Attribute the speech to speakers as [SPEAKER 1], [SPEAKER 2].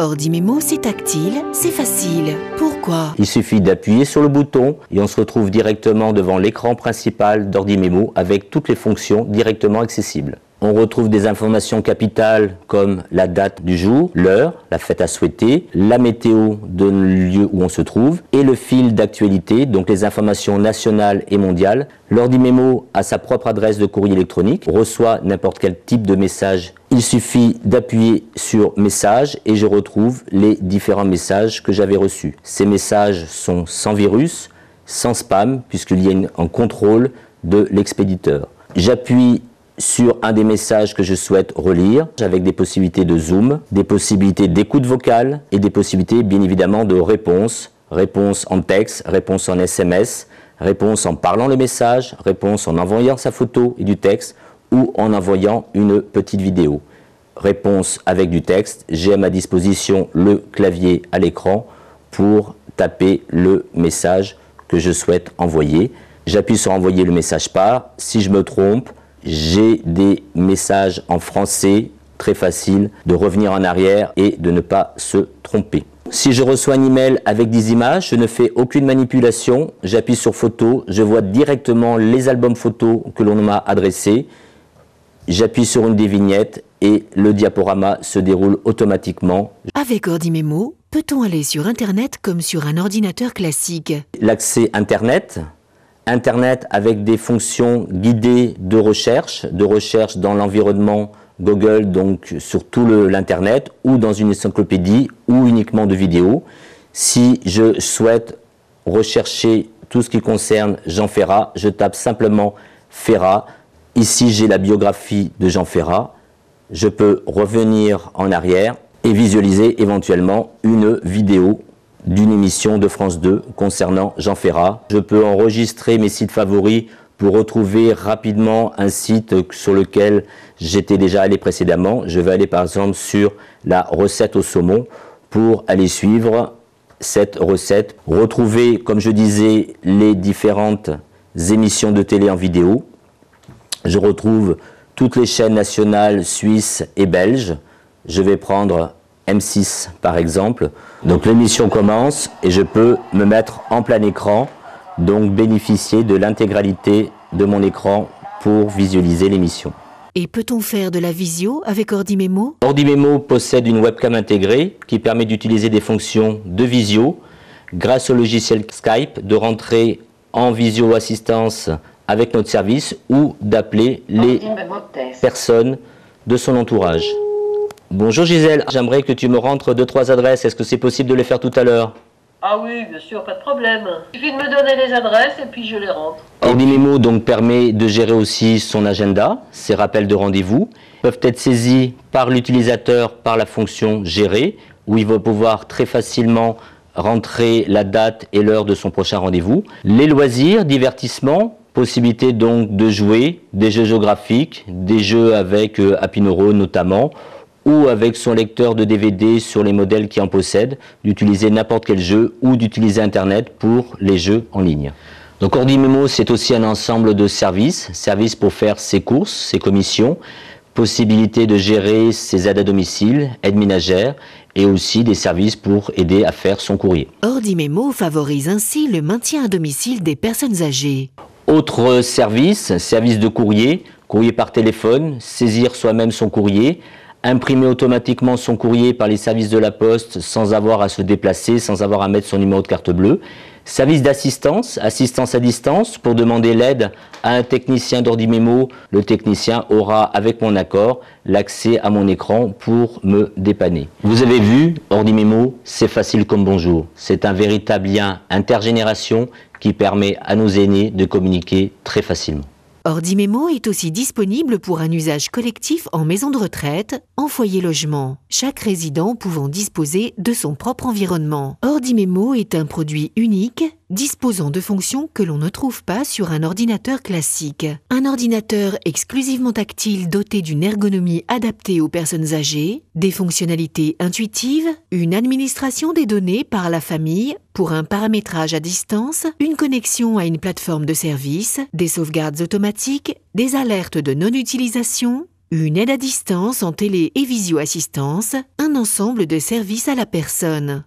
[SPEAKER 1] Ordi-Mémo, c'est tactile, c'est facile. Pourquoi?
[SPEAKER 2] Il suffit d'appuyer sur le bouton et on se retrouve directement devant l'écran principal d'Ordi-Mémo avec toutes les fonctions directement accessibles. On retrouve des informations capitales comme la date du jour, l'heure, la fête à souhaiter, la météo de lieu où on se trouve et le fil d'actualité, donc les informations nationales et mondiales. L'Ordi-Mémo a sa propre adresse de courrier électronique, reçoit n'importe quel type de message. Il suffit d'appuyer sur message et je retrouve les différents messages que j'avais reçus. Ces messages sont sans virus, sans spam, puisqu'il y a un contrôle de l'expéditeur. J'appuie sur un des messages que je souhaite relire, avec des possibilités de zoom, des possibilités d'écoute vocale et des possibilités bien évidemment de réponse. Réponse en texte, réponse en SMS, réponse en parlant le message, réponse en envoyant sa photo et du texte ou en envoyant une petite vidéo. Réponse avec du texte, j'ai à ma disposition le clavier à l'écran pour taper le message que je souhaite envoyer. J'appuie sur envoyer le message par. Si je me trompe, j'ai des messages en français, très facile de revenir en arrière et de ne pas se tromper. Si je reçois un email avec des images, je ne fais aucune manipulation, j'appuie sur photo, je vois directement les albums photos que l'on m'a adressés, j'appuie sur une des vignettes et le diaporama se déroule automatiquement.
[SPEAKER 1] Avec Ordi-Mémo, peut-on aller sur Internet comme sur un ordinateur classique?
[SPEAKER 2] L'accès Internet avec des fonctions guidées de recherche dans l'environnement Google, donc sur tout l'Internet, ou dans une encyclopédie, ou uniquement de vidéos. Si je souhaite rechercher tout ce qui concerne Jean Ferrat, je tape simplement Ferrat. Ici, j'ai la biographie de Jean Ferrat. Je peux revenir en arrière et visualiser éventuellement une vidéo d'une émission de France 2 concernant Jean Ferrat. Je peux enregistrer mes sites favoris pour retrouver rapidement un site sur lequel j'étais déjà allé précédemment. Je vais aller par exemple sur la recette au saumon pour aller suivre cette recette. Retrouver, comme je disais, les différentes émissions de télé en vidéo. Je retrouve toutes les chaînes nationales suisses et belges. Je vais prendre M6 par exemple. Donc l'émission commence et je peux me mettre en plein écran, donc bénéficier de l'intégralité de mon écran pour visualiser l'émission.
[SPEAKER 1] Et peut-on faire de la visio avec Ordi-Mémo?
[SPEAKER 2] Ordi-Mémo possède une webcam intégrée qui permet d'utiliser des fonctions de visio grâce au logiciel Skype, de rentrer en visio-assistance avec notre service ou d'appeler les personnes de son entourage. Bonjour Gisèle, j'aimerais que tu me rentres 2-3 adresses. Est-ce que c'est possible de les faire tout à l'heure?
[SPEAKER 3] Ah oui, bien sûr, pas de problème. Il suffit de me donner les adresses et puis je les rentre.
[SPEAKER 2] Ordi-Mémo donc permet de gérer aussi son agenda, ses rappels de rendez-vous peuvent être saisis par l'utilisateur par la fonction gérer, où il va pouvoir très facilement rentrer la date et l'heure de son prochain rendez-vous. Les loisirs, divertissements, possibilité donc de jouer des jeux géographiques, des jeux avec Happy Neuro notamment, ou avec son lecteur de DVD sur les modèles qui en possèdent, d'utiliser n'importe quel jeu ou d'utiliser Internet pour les jeux en ligne. Donc Ordi-Mémo, c'est aussi un ensemble de services pour faire ses courses, ses commissions, possibilité de gérer ses aides à domicile, aides ménagères et aussi des services pour aider à faire son courrier.
[SPEAKER 1] Ordi-Mémo favorise ainsi le maintien à domicile des personnes âgées.
[SPEAKER 2] Autre service de courrier, courrier par téléphone, saisir soi-même son courrier, imprimer automatiquement son courrier par les services de la poste sans avoir à se déplacer, sans avoir à mettre son numéro de carte bleue. Service d'assistance, assistance à distance, pour demander l'aide à un technicien d'Ordi-Mémo. Le technicien aura, avec mon accord, l'accès à mon écran pour me dépanner. Vous avez vu, Ordi-Mémo, c'est facile comme bonjour. C'est un véritable lien intergénération qui permet à nos aînés de communiquer très facilement.
[SPEAKER 1] Ordi-Mémo est aussi disponible pour un usage collectif en maison de retraite, en foyer logement, chaque résident pouvant disposer de son propre environnement. Ordi-Mémo est un produit unique, disposant de fonctions que l'on ne trouve pas sur un ordinateur classique. Un ordinateur exclusivement tactile doté d'une ergonomie adaptée aux personnes âgées, des fonctionnalités intuitives, une administration des données par la famille pour un paramétrage à distance, une connexion à une plateforme de service, des sauvegardes automatiques, des alertes de non-utilisation, une aide à distance en télé- et visio-assistance, un ensemble de services à la personne.